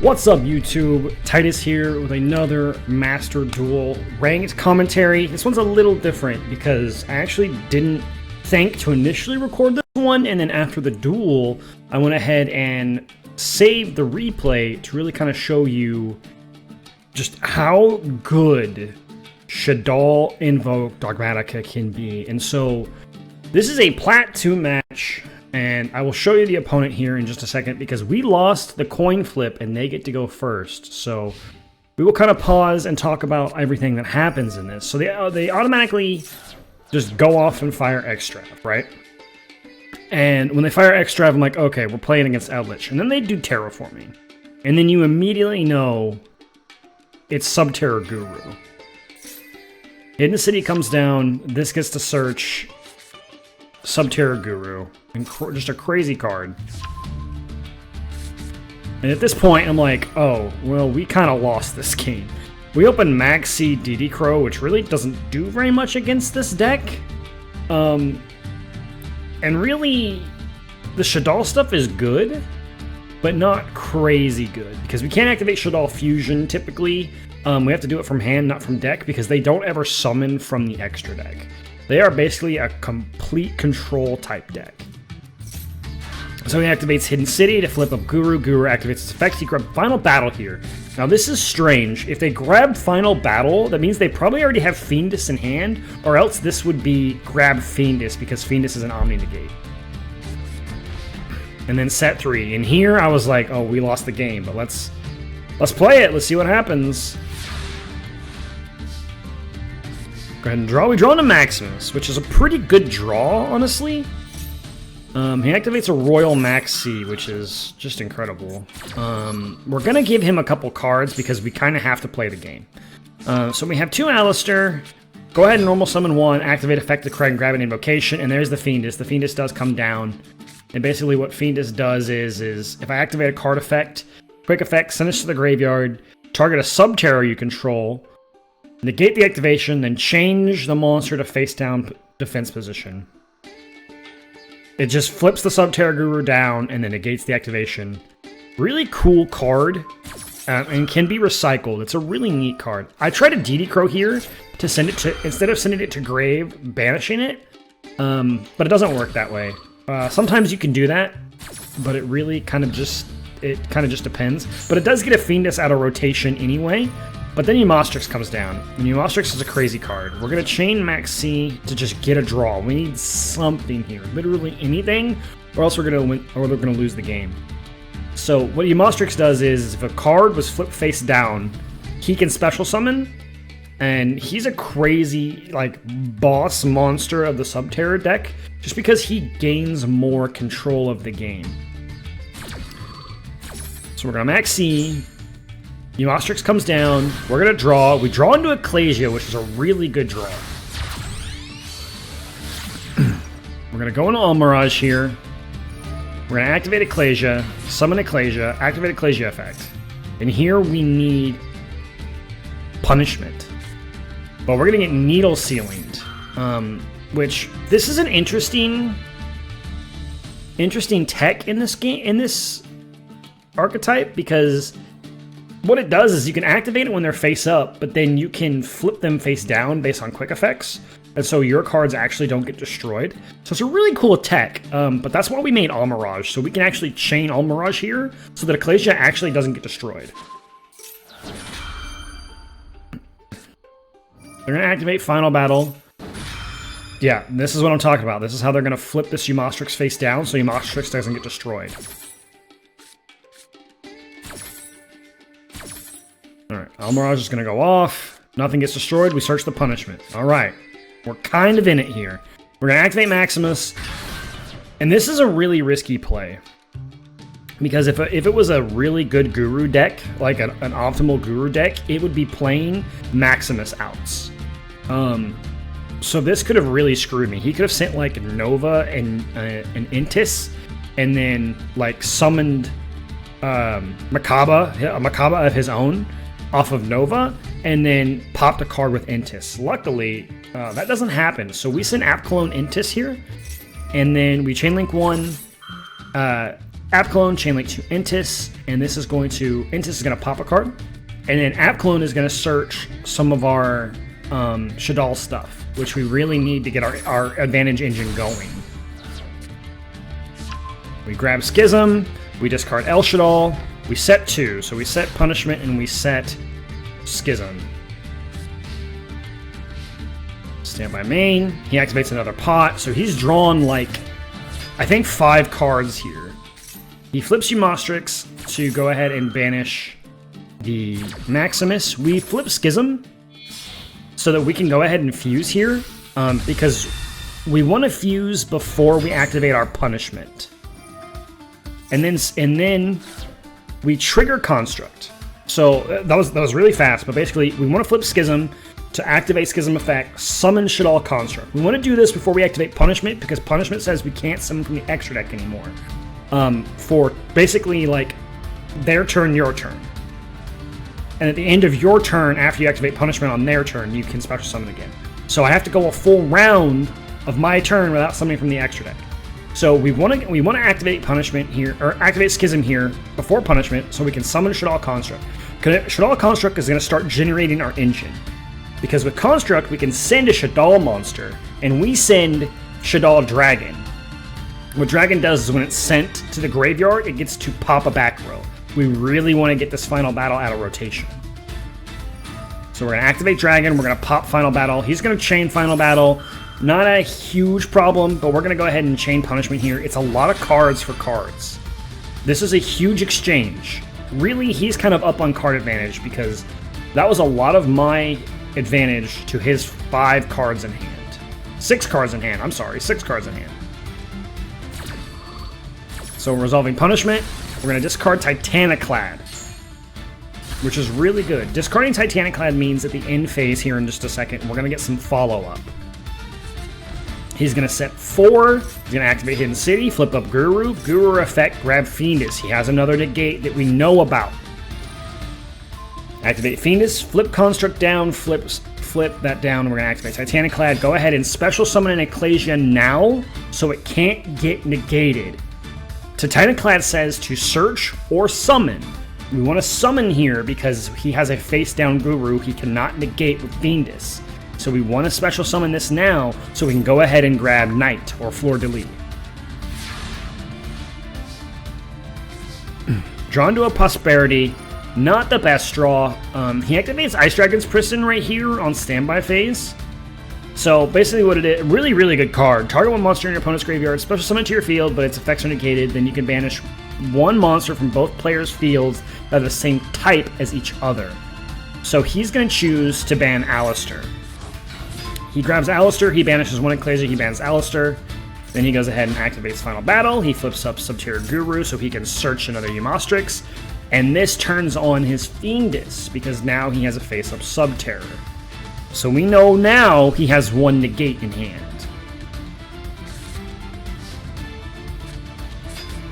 What's up, YouTube? Titus here with another Master Duel ranked commentary. This one's a little different because I actually didn't think to initially record this one, and then after the duel, I went ahead and saved the replay to really kind of show you just how good Shaddoll Invoked Dogmatika can be. And so, this is a Plat 2 match. And I will show you the opponent here in just a second because we lost the coin flip and they get to go first. So we will kind of pause and talk about everything that happens in this. So they automatically just go off and fire X-Strap, right? And when they fire X-Strap, I'm like, okay, we're playing against Eldritch. And then they do terraforming. And then you immediately know it's Subterror Guru. Hidden City comes down. This gets to search Subterror Guru. And just a crazy card. And at this point, I'm like, oh, well, we kind of lost this game. We open Maxi DD Crow, which really doesn't do very much against this deck. And really, the Shaddoll stuff is good, but not crazy good. Because we can't activate Shaddoll Fusion, typically. We have to do it from hand, not from deck, because they don't ever summon from the extra deck. They are basically a complete control type deck. So he activates Hidden City to flip up Guru. Guru activates its effects. He grabs Final Battle here. Now this is strange. If they grab Final Battle, that means they probably already have Fiendus in hand, or else this would be grab Fiendus, because Fiendus is an Omni Negate. And then set 3. And here I was like, oh, we lost the game, but let's play it. Let's see what happens. Go ahead and draw. We draw into Maximus, which is a pretty good draw, honestly. He activates a Royal Maxi, which is just incredible. We're going to give him a couple cards because we kind of have to play the game. So we have 2 Alistair. Go ahead and normal summon 1, activate Effect of Craig, and grab an Invocation, and there's the Fiendus. The Fiendus does come down. And basically what Fiendus does is if I activate a card effect, quick effect, send this to the graveyard, target a Subterror you control, negate the activation, then change the monster to face down defense position. It just flips the Subterror Guru down and then negates the activation. Really cool card, and can be recycled. It's a really neat card. I tried a DD Crow here to send it to, instead of sending it to grave, banishing it, but it doesn't work that way. Sometimes you can do that, but it really kind of just depends. But it does get a Fiendus out of rotation anyway. But then Eumostrix comes down, and Eumostrix is a crazy card. We're going to chain Maxi to just get a draw. We need something here, literally anything, or else we're going to win, or they're going to lose the game. So what Eumostrix does is, if a card was flipped face down, he can special summon, and he's a crazy, like, boss monster of the Subterror deck, just because he gains more control of the game. So we're going to Maxi. Eumostrix comes down, we're going to draw. We draw into Ecclesia, which is a really good draw. We're going to go into Almirage here. We're going to activate Ecclesia, summon Ecclesia, activate Ecclesia effect. And here we need Punishment. But we're going to get Needle Sealinged. Which, this is an interesting tech in this game, in this archetype, because what it does is you can activate it when they're face up, but then you can flip them face down based on quick effects, and so your cards actually don't get destroyed. So it's a really cool tech, but that's why we made Almirage, so we can actually chain Almirage here, so that Ecclesia actually doesn't get destroyed. They're going to activate Final Battle. Yeah, this is what I'm talking about. This is how they're going to flip this Eumostrix face down, so Eumostrix doesn't get destroyed. Alright, Almirage is going to go off. Nothing gets destroyed. We search the punishment. Alright, we're kind of in it here. We're going to activate Maximus. And this is a really risky play. Because if it was a really good Guru deck, like an optimal Guru deck, it would be playing Maximus outs. So this could have really screwed me. He could have sent like Nova and Intis, and then like summoned Makaba of his own off of Nova, and then popped a card with Intis. Luckily, that doesn't happen. So we send Apclone Intis here, and then we chainlink one, App Clone, Chain Link to Intis, and this is going to, Intis is going to pop a card, and then App Clone is going to search some of our Shaddoll stuff, which we really need to get our advantage engine going. We grab Schism, we discard El Shaddoll, we set 2, so we set Punishment and we set Schism. Standby main, he activates another pot, so he's drawn like, I think 5 cards here. He flips Eumostrix to go ahead and banish the Maximus. We flip Schism so that we can go ahead and fuse here, because we want to fuse before we activate our punishment. And then we trigger Construct. So that was really fast, but basically we want to flip Schism to activate Schism effect, summon Shaddoll Construct. We want to do this before we activate Punishment, because Punishment says we can't summon from the extra deck anymore. For basically like their turn, your turn. And at the end of your turn, after you activate Punishment on their turn, you can special summon again. So I have to go a full round of my turn without summoning from the extra deck. So we want to activate Punishment here, or activate Schism here before Punishment, so we can summon Shaddoll Construct. Shaddoll Construct is going to start generating our engine, because with Construct we can send a Shaddoll monster, and we send Shaddoll Dragon. What Dragon does is when it's sent to the graveyard, it gets to pop a back row. We really want to get this Final Battle out of rotation. So we're going to activate Dragon, we're going to pop Final Battle. He's going to chain Final Battle. Not a huge problem, but we're going to go ahead and chain Punishment here. It's a lot of cards for cards. This is a huge exchange. Really, he's kind of up on card advantage, because that was a lot of my advantage to his 5 cards in hand. 6 cards in hand, I'm sorry, 6 cards in hand. So we're resolving Punishment. We're going to discard Titaniclad, which is really good. Discarding Titaniclad means at the end phase here in just a second, we're going to get some follow-up. He's going to set 4. He's going to activate Hidden City, flip up Guru. Guru effect, grab Fiendus. He has another negate that we know about. Activate Fiendus, flip Construct down, flip that down, and we're going to activate Titaniclad. Go ahead and special summon an Ecclesia now, so it can't get negated. Titaniclad says to search or summon. We want to summon here because he has a face-down Guru he cannot negate with Fiendus. So we want to special summon this now so we can go ahead and grab Knight or Fleur de Lis. Drawn to a Prosperity, not the best draw. He activates Ice Dragon's Prison right here on standby phase. So basically what it is, really, really good card. Target one monster in your opponent's graveyard, special summon to your field, but its effects are negated. Then you can banish one monster from both players' fields that are the same type as each other. So he's going to choose to ban Alistair. He grabs Alistair, he banishes one Ecclesia, he bans Alistair. Then he goes ahead and activates Final Battle. He flips up Subterror Guru so he can search another Eumostrix. And this turns on his Fiendus, because now he has a face-up Subterror. So we know now he has one negate in hand.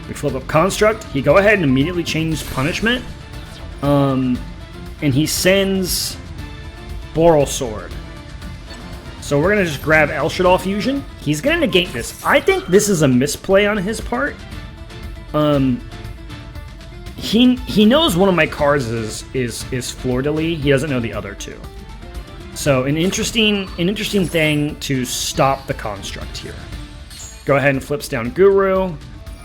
We flip up Construct. He go ahead and immediately change Punishment. And he sends Boral Sword. So we're going to just grab El Shaddoll Fusion. He's going to negate this. I think this is a misplay on his part. He knows one of my cards is Fleur de Lis. He doesn't know the other 2. So an interesting thing to stop the Construct here. Go ahead and flips down Guru,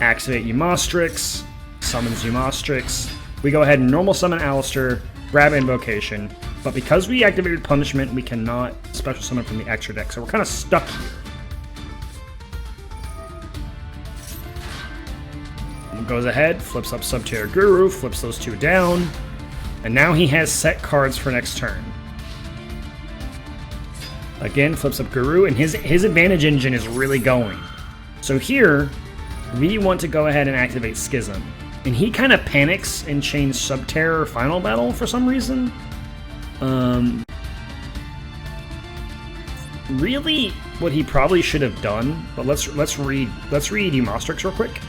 activate Eumostrix, summons Eumostrix. We go ahead and normal summon Alistair, grab Invocation, but because we activated Punishment, we cannot special summon from the extra deck, so we're kind of stuck here. Goes ahead, flips up Subterror Guru, flips those 2 down, and now he has set cards for next turn. Again, flips up Guru, and his advantage engine is really going. So here, we want to go ahead and activate Schism. And he kind of panics and chains Subterror Final Battle for some reason. Really, what he probably should have done, but let's read Eumostrix real quick.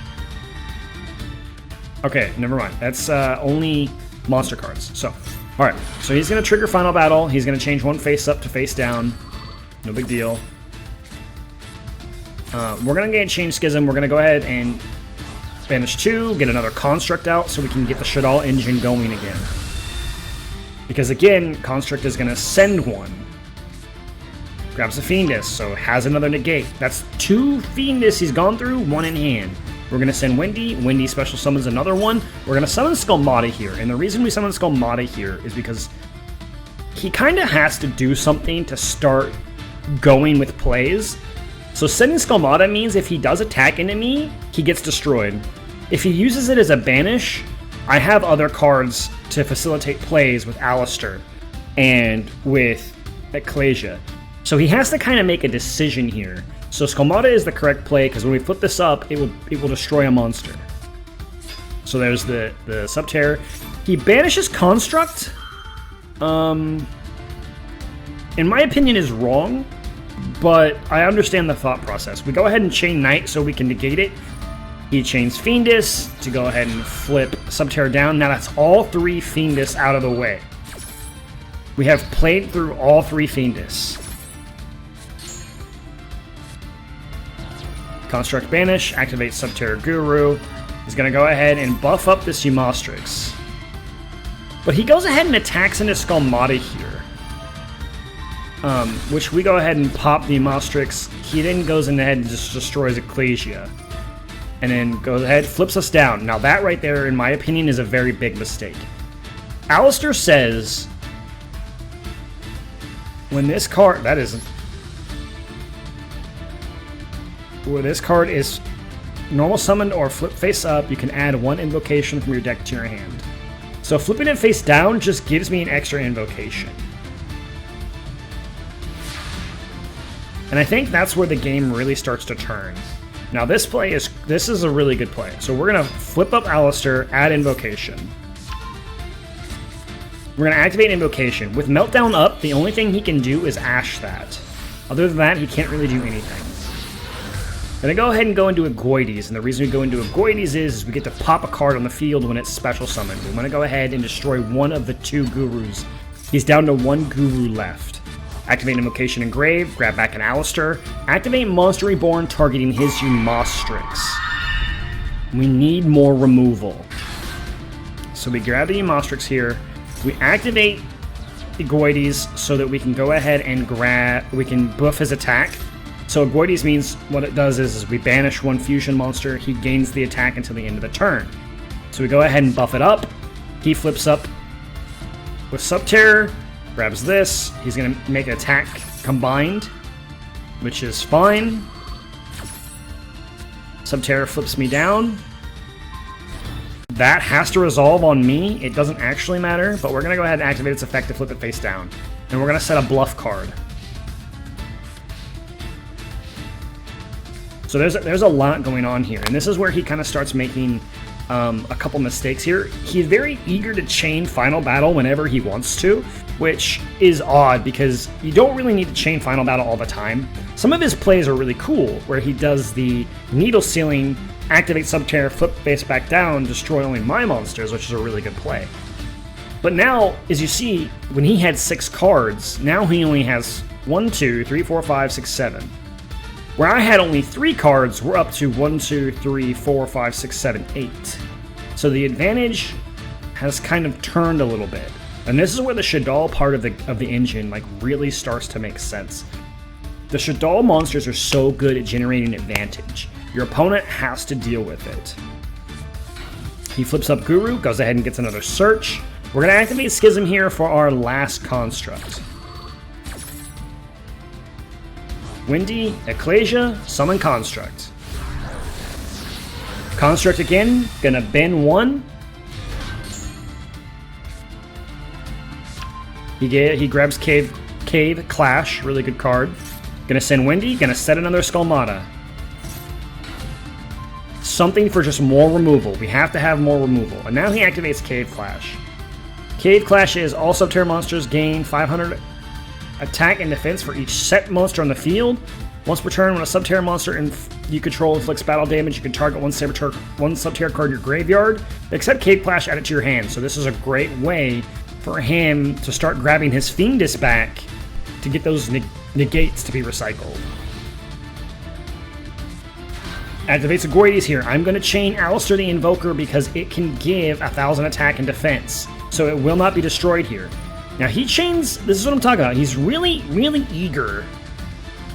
Okay, never mind. That's only monster cards. So, alright. So he's going to trigger Final Battle. He's going to change one face up to face down. No big deal. We're going to change Schism. We're going to go ahead and banish 2, get another Construct out so we can get the Shaddoll engine going again. Because again, Construct is going to send one. Grabs a Fiendus, so has another negate. That's 2 Fiendus he's gone through, 1 in hand. We're going to send Wendy. Wendy special summons another one. We're going to summon Skullmata here. And the reason we summon Skullmata here is because he kind of has to do something to start going with plays. So sending Skullmata means if he does attack into me, he gets destroyed. If he uses it as a banish, I have other cards to facilitate plays with Alistair and with Ecclesia. So he has to kind of make a decision here. So Skullmata is the correct play, because when we flip this up, it will destroy a monster. So there's the Subterror. He banishes Construct. In my opinion, is wrong, but I understand the thought process. We go ahead and chain Knight so we can negate it. He chains Fiendus to go ahead and flip Subterror down. Now that's all 3 Fiendus out of the way. We have played through all 3 Fiendus. Construct Banish, activate Subterror Guru. He's going to go ahead and buff up this Eumostrix. But he goes ahead and attacks into Skullmata here. Which we go ahead and pop the Eumostrix. He then goes ahead and just destroys Ecclesia. And then goes ahead, flips us down. Now that right there, in my opinion, is a very big mistake. Alistair says, when this card, that isn't, where this card is normal summoned or flip face up, you can add 1 invocation from your deck to your hand. So flipping it face down just gives me an extra invocation. And I think that's where the game really starts to turn. Now this is a really good play. So we're going to flip up Alistair, add invocation. We're going to activate invocation. With Meltdown up, the only thing he can do is Ash that. Other than that, he can't really do anything. Gonna go ahead and go into Agoides, and the reason we go into Agoides is we get to pop a card on the field when it's special summoned. We want to go ahead and destroy one of the 2 Gurus. He's down to 1 Guru left. Activate Invocation Engrave, grab back an Alistair, activate Monster Reborn targeting his Eumostrix. We need more removal. So we grab the Eumostrix here, we activate Agoides so that we can go ahead and we can buff his attack. So Agoides means what it does is we banish 1 fusion monster, he gains the attack until the end of the turn. So we go ahead and buff it up, he flips up with Subterror, grabs this, he's going to make an attack combined, which is fine. Subterror flips me down. That has to resolve on me, it doesn't actually matter, but we're going to go ahead and activate its effect to flip it face down. And we're going to set a bluff card. So there's a lot going on here, and this is where he kind of starts making a couple mistakes here. He's very eager to chain Final Battle whenever he wants to, which is odd because you don't really need to chain Final Battle all the time. Some of his plays are really cool, where he does the Needle Sealing, activate Subterror, flip face back down, destroy only my monsters, which is a really good play. But now, as you see, when he had 6 cards, now he only has 1, 2, 3, 4, 5, 6, 7. Where I had only 3 cards, we're up to 1, 2, 3, 4, 5, 6, 7, 8. So the advantage has kind of turned a little bit. And this is where the Shaddoll part of the engine like really starts to make sense. The Shaddoll monsters are so good at generating advantage. Your opponent has to deal with it. He flips up Guru, goes ahead and gets another search. We're going to activate Schism here for our last construct. Wendy, Ecclesia, summon Construct. Construct again, gonna bend 1. He grabs Cave Clash, really good card. Gonna send Wendy, gonna set another Skullmata. Something for just more removal. We have to have more removal. And now he activates Cave Clash. Cave Clash is all Subterror monsters gain 500 attack and defense for each set monster on the field. Once per turn, when a Subterror monster you control inflicts battle damage, you can target one Subterror card in your graveyard. Except Cave Clash, add it to your hand. So this is a great way for him to start grabbing his Fiendus back to get those negates to be recycled. Activates a Goides here. I'm going to chain Alistair the Invoker because it can give 1,000 attack and defense. So it will not be destroyed here. Now he chains, this is what I'm talking about. He's really, really eager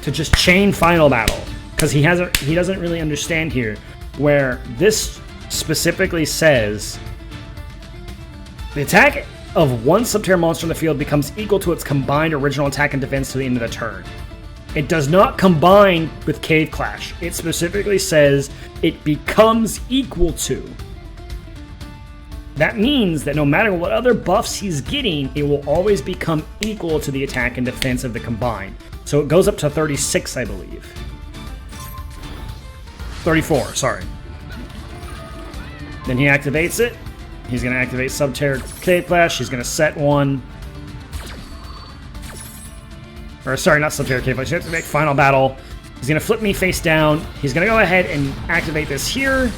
to just chain Final Battle. Because he doesn't really understand here. Where this specifically says the attack of one Subterror monster in the field becomes equal to its combined original attack and defense to the end of the turn. It does not combine with Cave Clash. It specifically says it becomes equal to. That means that no matter what other buffs he's getting, it will always become equal to the attack and defense of the combined. So it goes up to 36, I believe. 34, sorry. Then he activates it. He's going to activate Subterror Cave Clash. He's going to set one. Or sorry, not Subterror Cave Clash. He's going to make Final Battle. He's going to flip me face down. He's going to go ahead and activate this here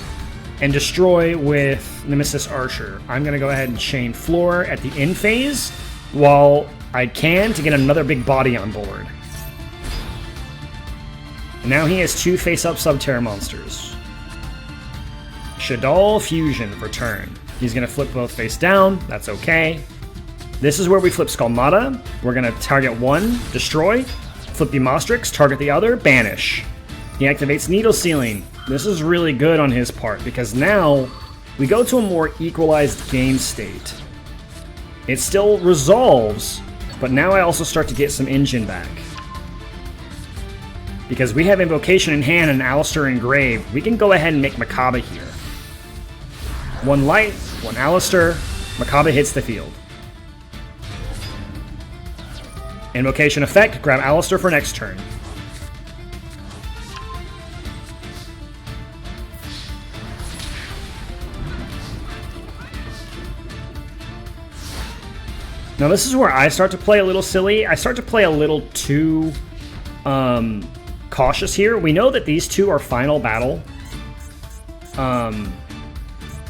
and destroy with Nemesis Archer. I'm going to go ahead and chain Floor at the end phase while I can to get another big body on board. And now he has 2 face-up Subterror monsters. Shaddoll Fusion for turn. He's going to flip both face down. That's okay. This is where we flip Skalmata. We're going to target one, destroy. Flip the Mostrix, target the other, banish. He activates Needle Sealing. This is really good on his part because now we go to a more equalized game state. It still resolves, but now I also start to get some engine back. Because we have Invocation in hand and Alistair in grave, we can go ahead and make Makaba here. One light, one Alistair, Makaba hits the field. Invocation effect, grab Alistair for next turn. Now this is where I start to play a little silly. I start to play a little too cautious here. We know that these two are Final Battle.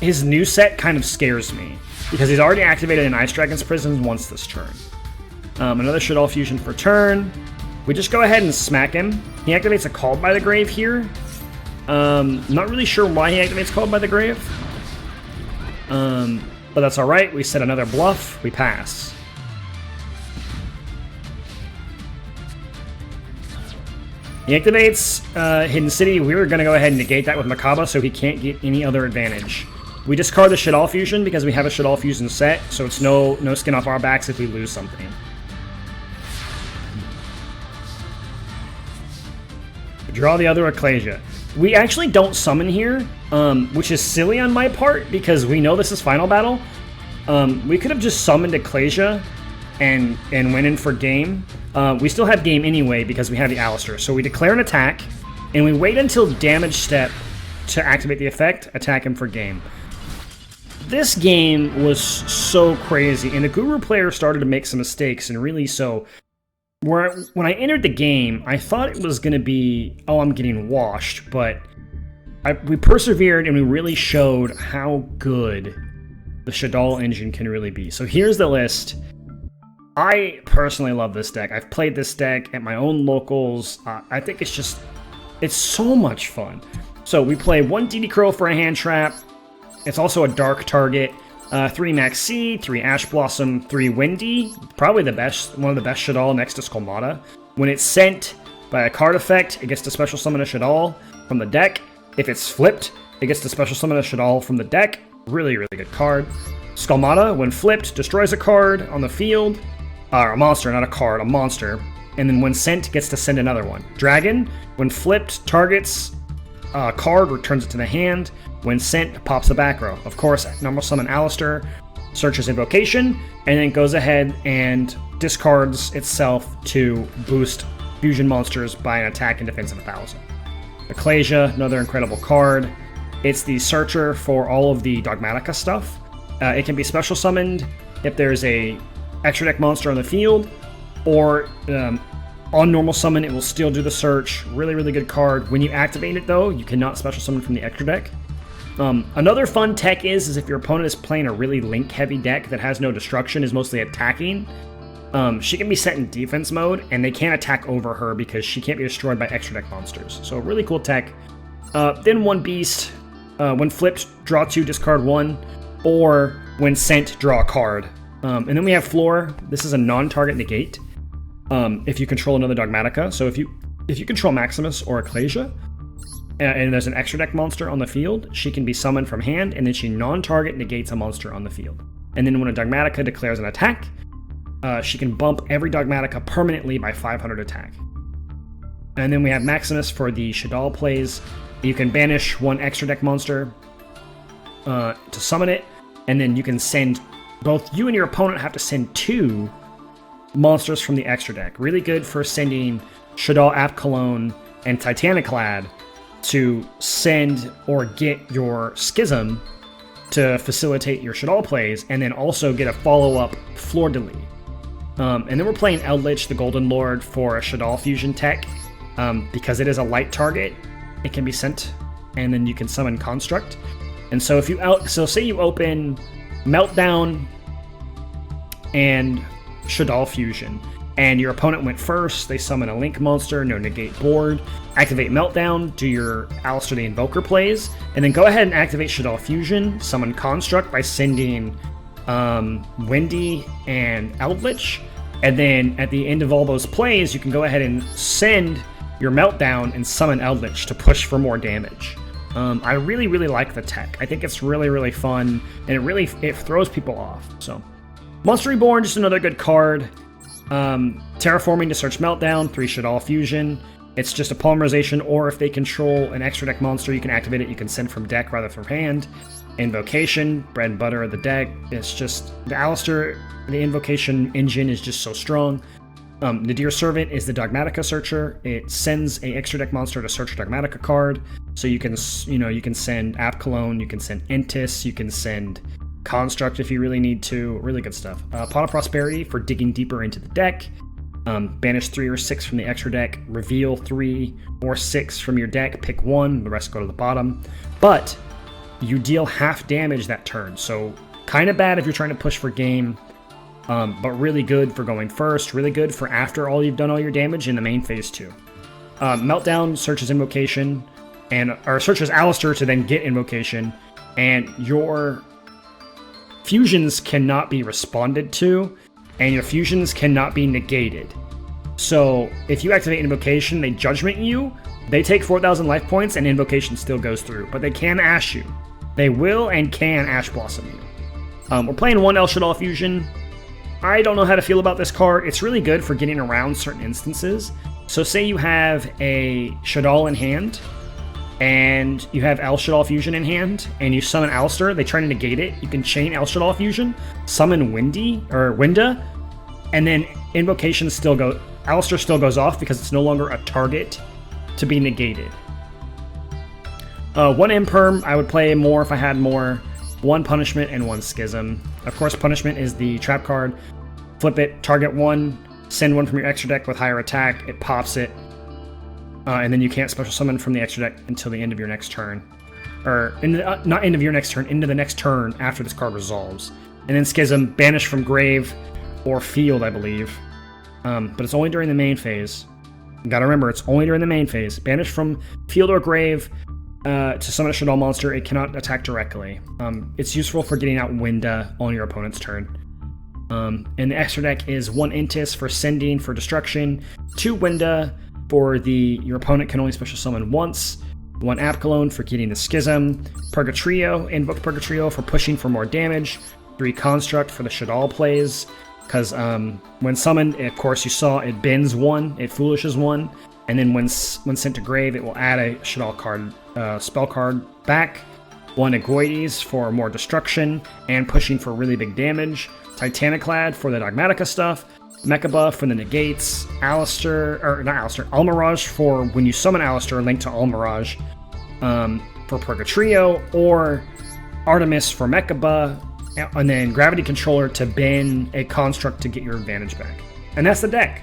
His new set kind of scares me because he's already activated an Ice Dragon's Prison once this turn. Another Shaddoll Fusion for turn. We just go ahead and smack him. He activates a Called by the Grave here. Not really sure why he activates Called by the Grave. But that's alright. We set another bluff. We pass. He activates Hidden City. We were going to go ahead and negate that with Makaba so he can't get any other advantage. We discard the Shaddoll Fusion because we have a Shaddoll Fusion set, so it's no skin off our backs if we lose something. Draw the other Ecclesia. We actually don't summon here, which is silly on my part because we know this is Final Battle. We could have just summoned Ecclesia and went in for game. We still have game anyway because we have the Alistair. So we declare an attack, and we wait until damage step to activate the effect, attack him for game. This game was so crazy, and the Guru player started to make some mistakes, and really so. When I entered the game, I thought it was going to be, oh, I'm getting washed, but we persevered, and we really showed how good the Shaddoll engine can really be. So here's the list. I personally love this deck. I've played this deck at my own locals. I think it's so much fun. So we play 1 DD Crow for a hand trap. It's also a dark target. 3 Max C, 3 Ash Blossom, 3 Windy. Probably one of the best Shaddoll next to Skalmata. When it's sent by a card effect, it gets to special summon a Shaddoll from the deck. If it's flipped, it gets to special summon a Shaddoll from the deck. Really, really good card. Skalmata, when flipped, destroys a card on the field. A monster, not a card, a monster. And then when sent, gets to send another one. Dragon, when flipped, targets a card, returns it to the hand. When sent, pops a back row. Of course, normal summon Alistair, searches Invocation, and then goes ahead and discards itself to boost fusion monsters by an attack and defense of 1,000. Ecclesia, another incredible card. It's the searcher for all of the Dogmatika stuff. It can be special summoned if there's a extra deck monster on the field, or on normal summon, it will still do the search. Really, really good card. When you activate it, though, you cannot special summon from the extra deck. Another fun tech is if your opponent is playing a really link-heavy deck that has no destruction, is mostly attacking, she can be set in defense mode, and they can't attack over her because she can't be destroyed by extra deck monsters. So a really cool tech. Then 1 beast. When flipped, draw 2, discard 1. Or when sent, draw a card. And then we have floor. This is a non-target negate. If you control another Dogmatika. So if you control Maximus or Ecclesia, and there's an extra deck monster on the field, she can be summoned from hand, and then she non-target negates a monster on the field. And then when a Dogmatika declares an attack, she can bump every Dogmatika permanently by 500 attack. And then we have Maximus for the Shaddoll plays. You can banish 1 extra deck monster to summon it, and then you can send, both you and your opponent have to send 2 monsters from the extra deck. Really good for sending Shaddoll Apkalone and Titaniclad to send or get your Schism to facilitate your Shaddoll plays, and then also get a follow-up Fleur de Lis. And then we're playing Eldritch, the Golden Lord, for a Shaddoll fusion tech. Because it is a light target, it can be sent, and then you can summon Construct. And so if you say you open Meltdown and Shaddoll Fusion, and your opponent went first, they summon a Link monster, no negate board, activate Meltdown, do your Alistair the Invoker plays, and then go ahead and activate Shaddoll Fusion, summon Construct by sending Wendy and Eldritch, and then at the end of all those plays, you can go ahead and send your Meltdown and summon Eldritch to push for more damage. I really, really like the tech. I think it's really, really fun, and it throws people off. So, Monster Reborn, just another good card. Terraforming to search Meltdown, 3 Shaddoll Fusion. It's just a polymerization, or if they control an extra deck monster, you can activate it, you can send from deck rather from hand. Invocation, bread and butter of the deck. It's just, the Alistair, the Invocation engine is just so strong. Nadir Servant is the Dogmatika searcher. It sends a extra deck monster to search a Dogmatika card. So you can send Apkalone, you can send Entis, you can send Construct if you really need to. Really good stuff. Pot of Prosperity for digging deeper into the deck. Banish 3 or 6 from the extra deck. Reveal 3 or 6 from your deck. Pick 1, the rest go to the bottom. But you deal half damage that turn. So kind of bad if you're trying to push for game. But really good for going first, really good for after you've done all your damage in the main phase 2. Meltdown searches Invocation, or searches Alistair to then get Invocation, and your fusions cannot be responded to, and your fusions cannot be negated. So if you activate Invocation, they Judgment you, they take 4,000 life points, and Invocation still goes through, but they can Ash you. They will and can Ash Blossom you. We're playing 1 El Shaddoll Fusion. I don't know how to feel about this card. It's really good for getting around certain instances. So say you have a Shaddoll in hand, and you have El Shaddoll Fusion in hand, and you summon Alistair, they try to negate it. You can chain El Shaddoll Fusion, summon Winda, and then Invocation Alistair still goes off because it's no longer a target to be negated. 1 Imperm, I would play more if I had more. 1 Punishment and 1 Schism. Of course, Punishment is the trap card. Flip it, target 1, send 1 from your extra deck with higher attack, it pops it, and then you can't special summon from the extra deck until the end of your next turn. Or, not end of your next turn, into the next turn after this card resolves. And then Schism, banish from grave or field, I believe. But it's only during the main phase. You gotta remember, it's only during the main phase. Banish from field or grave. To summon a Shaddoll monster, it cannot attack directly. It's useful for getting out Winda on your opponent's turn. And the extra deck is 1 Entis for sending for destruction, 2 Winda for your opponent can only special summon once, 1 Apkalone for getting the Schism, Invoked Purgatrio for pushing for more damage, 3 Construct for the Shaddoll plays, because when summoned, of course you saw it bends 1, it foolishes 1, and then when sent to grave, it will add a Shaddoll card, spell card back. 1 Agoides for more destruction and pushing for really big damage. Titaniclad for the Dogmatika stuff. Mecha buff for the negates. Almirage for when you summon Alistair, link to Almirage for Purgatrio. Or Artemis for Mecha buff. And then Gravity Controller to ban a construct to get your advantage back. And that's the deck.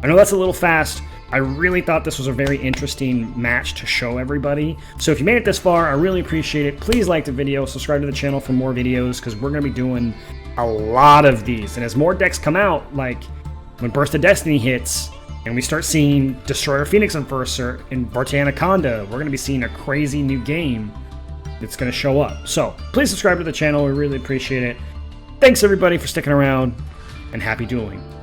I know that's a little fast. I really thought this was a very interesting match to show everybody. So if you made it this far, I really appreciate it. Please like the video, subscribe to the channel for more videos, because we're going to be doing a lot of these. And as more decks come out, like when Burst of Destiny hits, and we start seeing Destroyer Phoenix Enforcer and Varte Anaconda, we're going to be seeing a crazy new game that's going to show up. So please subscribe to the channel. We really appreciate it. Thanks everybody for sticking around, and happy dueling.